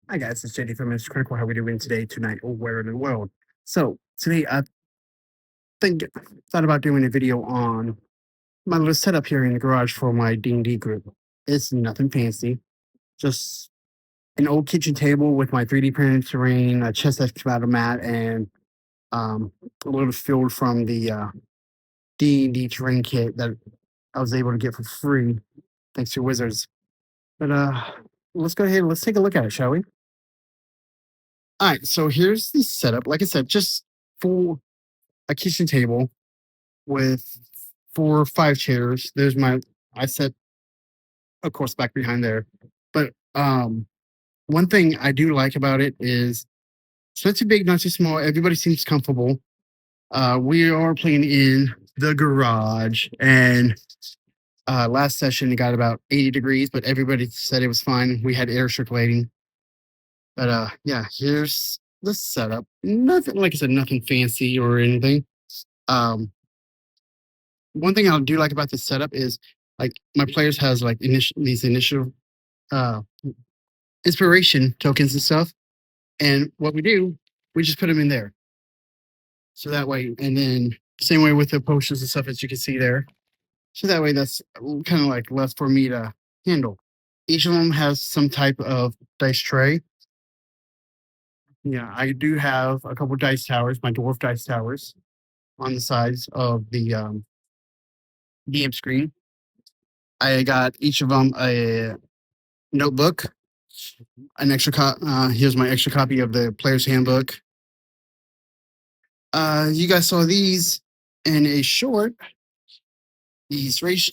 Hi guys, it's JD from Mr. Critical. How we doing today, tonight, or where in the world? So today I think thought about doing a video on my little setup here in the garage for my D&D group. It's nothing fancy, just an old kitchen table with my 3D printed terrain, a chest excavator mat, and a little field from the D&D terrain kit that I was able to get for free thanks to Wizards. But let's go ahead and let's take a look at it, shall we? All right, so here's the setup. Like I said, just for a kitchen table with 4 or 5 chairs. There's my I set of course back behind there. But one thing I do like about it is it's not too big, not too small. Everybody seems comfortable. We are playing in the garage, and last session it got about 80 degrees, but everybody said it was fine. We had air circulating. But yeah, here's the setup. Nothing, like I said, nothing fancy or anything. Um One thing I do like about this setup is like my players has like these initial uh inspiration tokens and stuff. And what we do, we just put them in there. So that way, and then same way with the potions and stuff as you can see there. So that way that's kind of like less for me to handle. Each of them has some type of dice tray. Yeah, I do have a couple dice towers, my dwarf dice towers on the sides of the DM screen. I got each of them a notebook, an extra here's my extra copy of the player's handbook. You guys saw these in a short, these race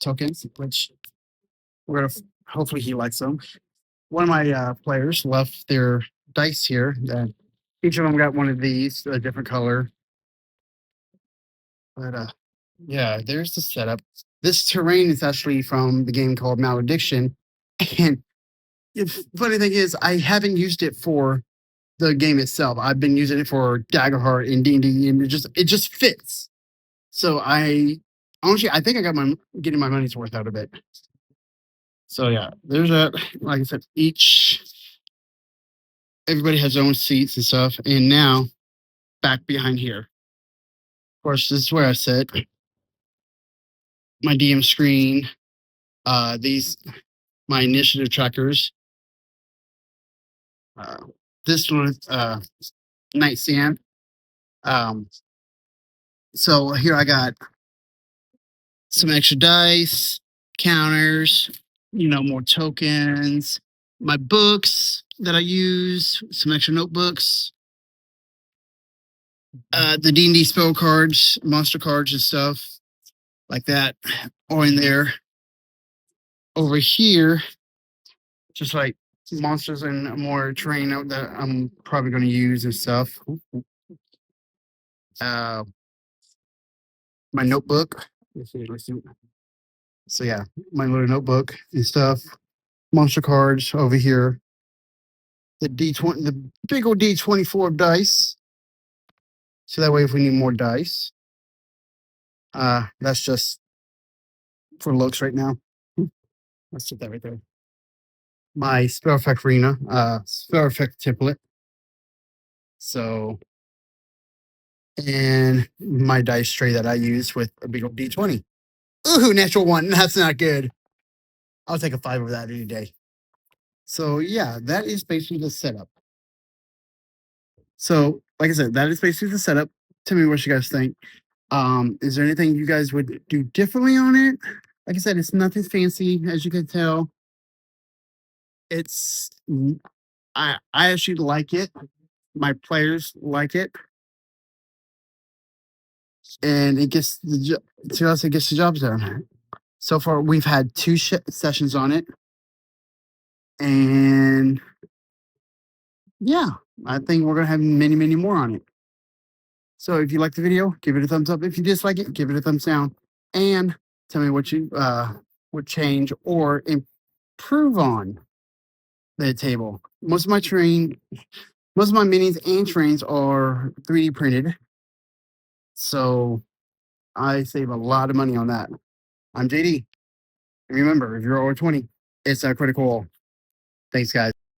tokens, which we're gonna hopefully he likes them. One of my players left their dice here. Each of them got one of these, a different color. But yeah, there's the setup. This terrain is actually from the game called Malediction, and funny thing is, I haven't used it for the game itself. I've been using it for Daggerheart and D&D, and it just fits. So I think I got my getting my money's worth out of it. So yeah, there's a like I said, everybody has their own seats and stuff. And now back behind here. Of course, this is where I sit. My DM screen, these my initiative trackers. This one nightstand. Um so here I got some extra dice, counters, more tokens, my books that I use, some extra notebooks, the D&D spell cards, monster cards and stuff like that are in there. Over here, just like monsters and more terrain that I'm probably going to use and stuff. Uh, my notebook. Let's see. So yeah, my little notebook and stuff. Monster cards over here. The D20, the big old D24 dice. So that way, if we need more dice, that's just for looks right now. Let's put that right there. My spell effect arena, spell effect template. So, and my dice tray that I use with a big old D20. Ooh, natural one. That's not good. I'll take a 5 of that any day. So yeah, that is basically the setup. So, like I said, that is basically the setup. Tell me what you guys think. Is there anything you guys would do differently on it? Like I said, it's nothing fancy, as you can tell. It's I actually like it. My players like it, and it gets to us. It gets the job done. So far, we've had 2 sessions on it, and yeah, I think we're gonna have many, many more on it. So if you like the video, give it a thumbs up. If you dislike it, give it a thumbs down, and tell me what you would change or improve on the table. Most of my minis and trains are 3D printed, so I save a lot of money on that. I'm JD. And remember, if you're over 20, it's a critical. Thanks, guys.